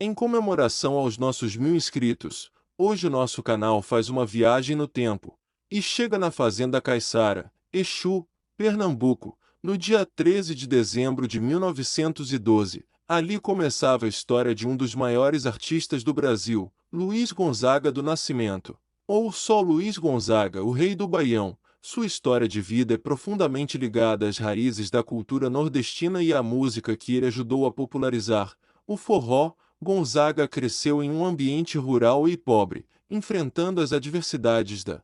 Em comemoração aos nossos 1000 inscritos, hoje o nosso canal faz uma viagem no tempo e chega na Fazenda Caiçara, Exu, Pernambuco, no dia 13 de dezembro de 1912. Ali começava a história de um dos maiores artistas do Brasil, Luiz Gonzaga do Nascimento, ou só Luiz Gonzaga, o Rei do Baião. Sua história de vida é profundamente ligada às raízes da cultura nordestina e à música que ele ajudou a popularizar, o forró. Gonzaga cresceu em um ambiente rural e pobre, enfrentando as adversidades da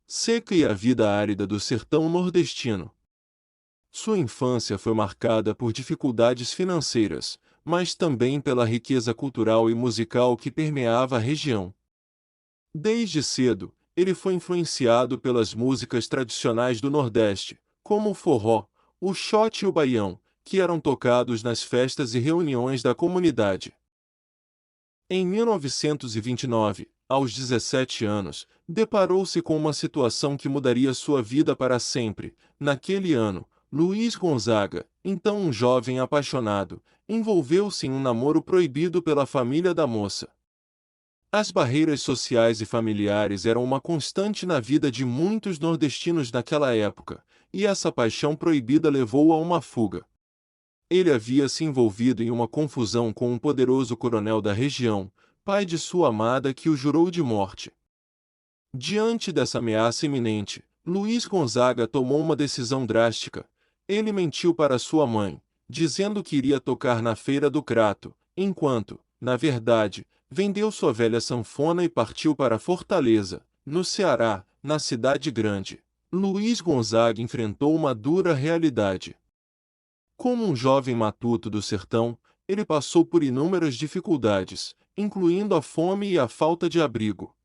seca e a vida árida do sertão nordestino. Sua infância foi marcada por dificuldades financeiras, mas também pela riqueza cultural e musical que permeava a região. Desde cedo, ele foi influenciado pelas músicas tradicionais do Nordeste, como o forró, o xote e o baião, que eram tocados nas festas e reuniões da comunidade. Em 1929, aos 17 anos, deparou-se com uma situação que mudaria sua vida para sempre. Naquele ano, Luiz Gonzaga, então um jovem apaixonado, envolveu-se em um namoro proibido pela família da moça. As barreiras sociais e familiares eram uma constante na vida de muitos nordestinos naquela época, e essa paixão proibida levou-o a uma fuga. Ele havia se envolvido em uma confusão com um poderoso coronel da região, pai de sua amada que o jurou de morte. Diante dessa ameaça iminente, Luiz Gonzaga tomou uma decisão drástica. Ele mentiu para sua mãe, dizendo que iria tocar na Feira do Crato, enquanto, na verdade, vendeu sua velha sanfona e partiu para Fortaleza, no Ceará, na cidade grande. Luiz Gonzaga enfrentou uma dura realidade. Como um jovem matuto do sertão, ele passou por inúmeras dificuldades, incluindo a fome e a falta de abrigo.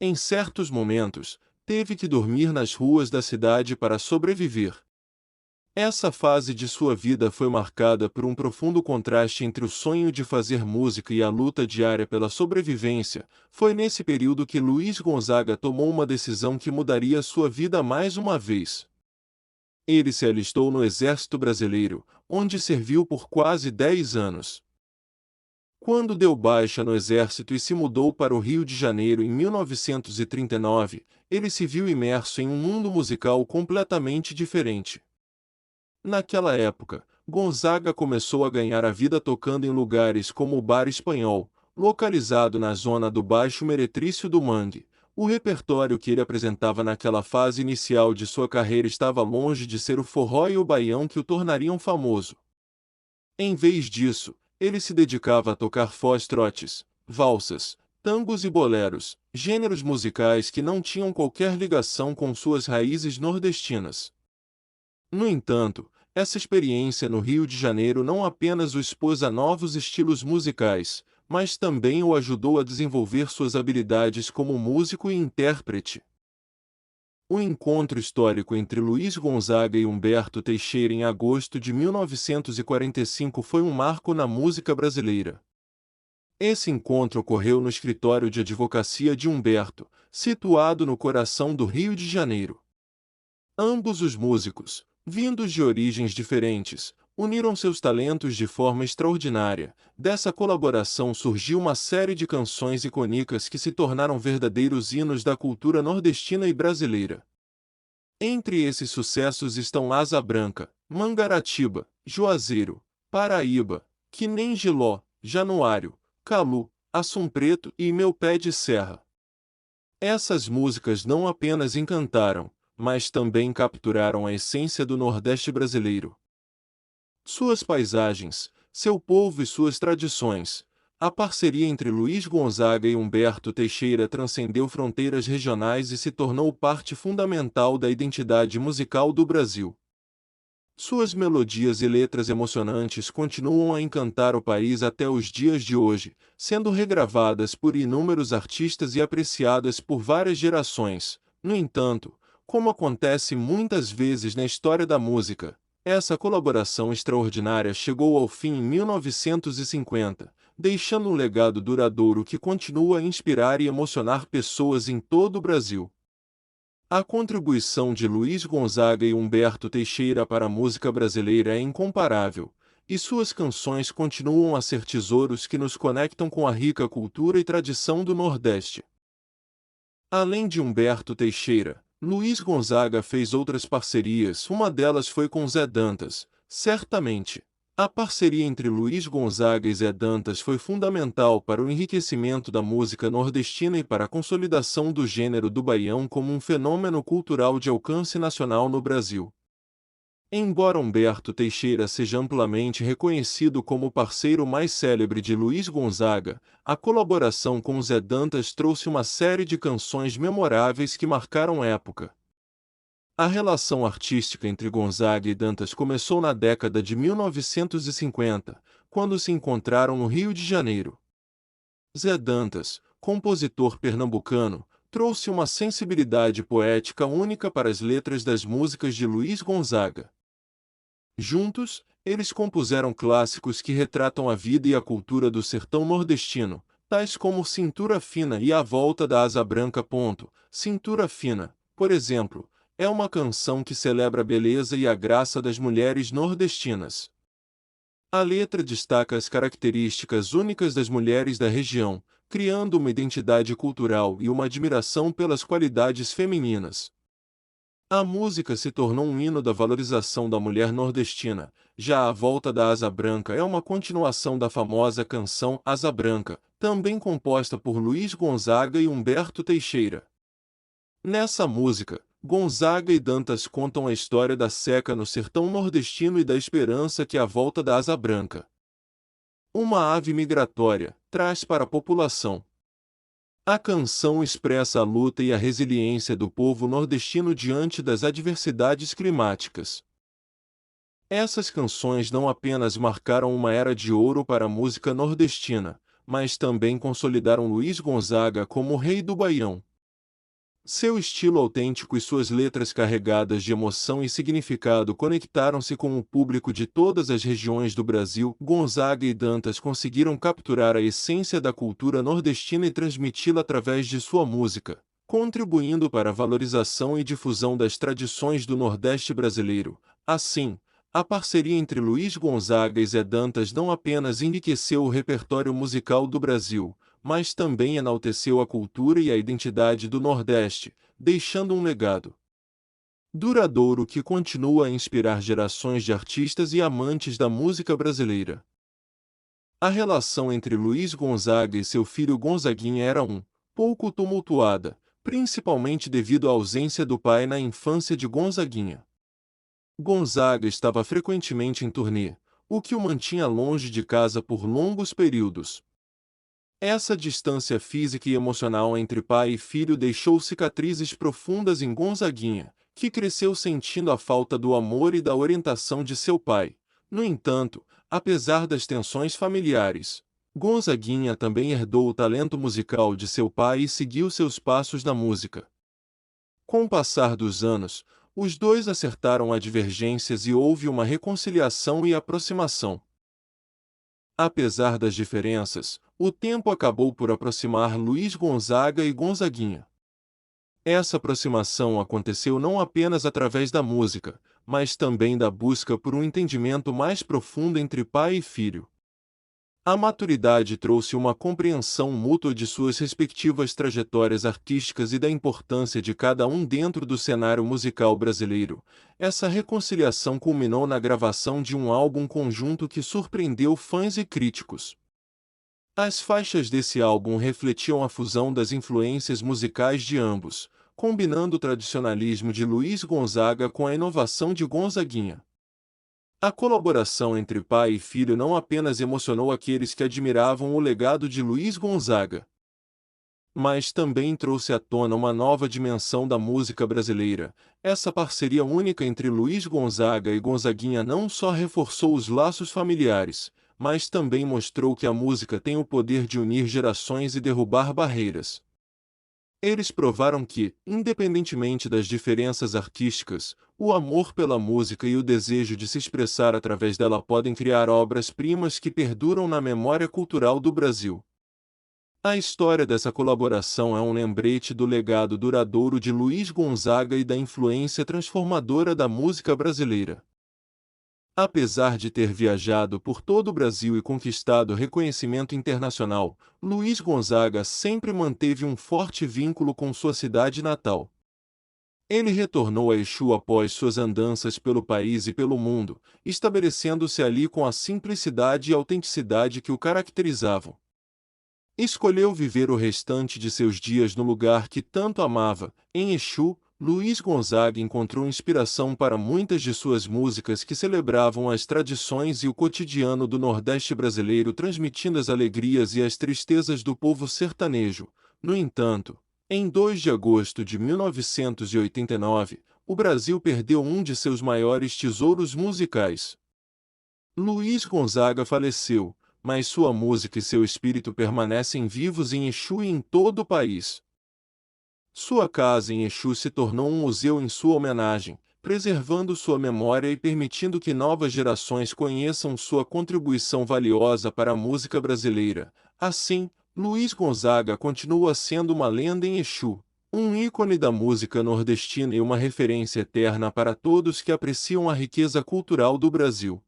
Em certos momentos, teve que dormir nas ruas da cidade para sobreviver. Essa fase de sua vida foi marcada por um profundo contraste entre o sonho de fazer música e a luta diária pela sobrevivência. Foi nesse período que Luiz Gonzaga tomou uma decisão que mudaria sua vida mais uma vez. Ele se alistou no Exército Brasileiro, onde serviu por quase 10 anos. Quando deu baixa no Exército e se mudou para o Rio de Janeiro em 1939, ele se viu imerso em um mundo musical completamente diferente. Naquela época, Gonzaga começou a ganhar a vida tocando em lugares como o Bar Espanhol, localizado na zona do Baixo Meretrício do Mangue. O repertório que ele apresentava naquela fase inicial de sua carreira estava longe de ser o forró e o baião que o tornariam famoso. Em vez disso, ele se dedicava a tocar fox-trotes, valsas, tangos e boleros, gêneros musicais que não tinham qualquer ligação com suas raízes nordestinas. No entanto, essa experiência no Rio de Janeiro não apenas o expôs a novos estilos musicais, mas também o ajudou a desenvolver suas habilidades como músico e intérprete. O encontro histórico entre Luiz Gonzaga e Humberto Teixeira em agosto de 1945 foi um marco na música brasileira. Esse encontro ocorreu no escritório de advocacia de Humberto, situado no coração do Rio de Janeiro. Ambos os músicos, vindos de origens diferentes, uniram seus talentos de forma extraordinária. Dessa colaboração surgiu uma série de canções icônicas que se tornaram verdadeiros hinos da cultura nordestina e brasileira. Entre esses sucessos estão Asa Branca, Mangaratiba, Juazeiro, Paraíba, Que Nem Giló, Januário, Calu, Assum Preto e Meu Pé de Serra. Essas músicas não apenas encantaram, mas também capturaram a essência do Nordeste brasileiro. Suas paisagens, seu povo e suas tradições. A parceria entre Luiz Gonzaga e Humberto Teixeira transcendeu fronteiras regionais e se tornou parte fundamental da identidade musical do Brasil. Suas melodias e letras emocionantes continuam a encantar o país até os dias de hoje, sendo regravadas por inúmeros artistas e apreciadas por várias gerações. No entanto, como acontece muitas vezes na história da música, essa colaboração extraordinária chegou ao fim em 1950, deixando um legado duradouro que continua a inspirar e emocionar pessoas em todo o Brasil. A contribuição de Luiz Gonzaga e Humberto Teixeira para a música brasileira é incomparável, e suas canções continuam a ser tesouros que nos conectam com a rica cultura e tradição do Nordeste. Além de Humberto Teixeira, Luiz Gonzaga fez outras parcerias, uma delas foi com Zé Dantas, certamente. A parceria entre Luiz Gonzaga e Zé Dantas foi fundamental para o enriquecimento da música nordestina e para a consolidação do gênero do baião como um fenômeno cultural de alcance nacional no Brasil. Embora Humberto Teixeira seja amplamente reconhecido como o parceiro mais célebre de Luiz Gonzaga, a colaboração com Zé Dantas trouxe uma série de canções memoráveis que marcaram época. A relação artística entre Gonzaga e Dantas começou na década de 1950, quando se encontraram no Rio de Janeiro. Zé Dantas, compositor pernambucano, trouxe uma sensibilidade poética única para as letras das músicas de Luiz Gonzaga. Juntos, eles compuseram clássicos que retratam a vida e a cultura do sertão nordestino, tais como Cintura Fina e A Volta da Asa Branca. Cintura Fina, por exemplo, é uma canção que celebra a beleza e a graça das mulheres nordestinas. A letra destaca as características únicas das mulheres da região, criando uma identidade cultural e uma admiração pelas qualidades femininas. A música se tornou um hino da valorização da mulher nordestina. Já A Volta da Asa Branca é uma continuação da famosa canção Asa Branca, também composta por Luiz Gonzaga e Humberto Teixeira. Nessa música, Gonzaga e Dantas contam a história da seca no sertão nordestino e da esperança que a volta da Asa Branca, uma ave migratória, traz para a população. A canção expressa a luta e a resiliência do povo nordestino diante das adversidades climáticas. Essas canções não apenas marcaram uma era de ouro para a música nordestina, mas também consolidaram Luiz Gonzaga como o rei do baião. Seu estilo autêntico e suas letras carregadas de emoção e significado conectaram-se com o público de todas as regiões do Brasil. Gonzaga e Dantas conseguiram capturar a essência da cultura nordestina e transmiti-la através de sua música, contribuindo para a valorização e difusão das tradições do Nordeste brasileiro. Assim, a parceria entre Luiz Gonzaga e Zé Dantas não apenas enriqueceu o repertório musical do Brasil, mas também enalteceu a cultura e a identidade do Nordeste, deixando um legado duradouro que continua a inspirar gerações de artistas e amantes da música brasileira. A relação entre Luiz Gonzaga e seu filho Gonzaguinha era pouco tumultuada, principalmente devido à ausência do pai na infância de Gonzaguinha. Gonzaga estava frequentemente em turnê, o que o mantinha longe de casa por longos períodos. Essa distância física e emocional entre pai e filho deixou cicatrizes profundas em Gonzaguinha, que cresceu sentindo a falta do amor e da orientação de seu pai. No entanto, apesar das tensões familiares, Gonzaguinha também herdou o talento musical de seu pai e seguiu seus passos na música. Com o passar dos anos, os dois acertaram as divergências e houve uma reconciliação e aproximação. Apesar das diferenças, o tempo acabou por aproximar Luiz Gonzaga e Gonzaguinha. Essa aproximação aconteceu não apenas através da música, mas também da busca por um entendimento mais profundo entre pai e filho. A maturidade trouxe uma compreensão mútua de suas respectivas trajetórias artísticas e da importância de cada um dentro do cenário musical brasileiro. Essa reconciliação culminou na gravação de um álbum conjunto que surpreendeu fãs e críticos. As faixas desse álbum refletiam a fusão das influências musicais de ambos, combinando o tradicionalismo de Luiz Gonzaga com a inovação de Gonzaguinha. A colaboração entre pai e filho não apenas emocionou aqueles que admiravam o legado de Luiz Gonzaga, mas também trouxe à tona uma nova dimensão da música brasileira. Essa parceria única entre Luiz Gonzaga e Gonzaguinha não só reforçou os laços familiares, mas também mostrou que a música tem o poder de unir gerações e derrubar barreiras. Eles provaram que, independentemente das diferenças artísticas, o amor pela música e o desejo de se expressar através dela podem criar obras-primas que perduram na memória cultural do Brasil. A história dessa colaboração é um lembrete do legado duradouro de Luiz Gonzaga e da influência transformadora da música brasileira. Apesar de ter viajado por todo o Brasil e conquistado reconhecimento internacional, Luiz Gonzaga sempre manteve um forte vínculo com sua cidade natal. Ele retornou a Exu após suas andanças pelo país e pelo mundo, estabelecendo-se ali com a simplicidade e autenticidade que o caracterizavam. Escolheu viver o restante de seus dias no lugar que tanto amava. Em Exu, Luiz Gonzaga encontrou inspiração para muitas de suas músicas que celebravam as tradições e o cotidiano do Nordeste brasileiro, transmitindo as alegrias e as tristezas do povo sertanejo. No entanto, em 2 de agosto de 1989, o Brasil perdeu um de seus maiores tesouros musicais. Luiz Gonzaga faleceu, mas sua música e seu espírito permanecem vivos em Exu e em todo o país. Sua casa em Exu se tornou um museu em sua homenagem, preservando sua memória e permitindo que novas gerações conheçam sua contribuição valiosa para a música brasileira. Assim, Luiz Gonzaga continua sendo uma lenda em Exu, um ícone da música nordestina e uma referência eterna para todos que apreciam a riqueza cultural do Brasil.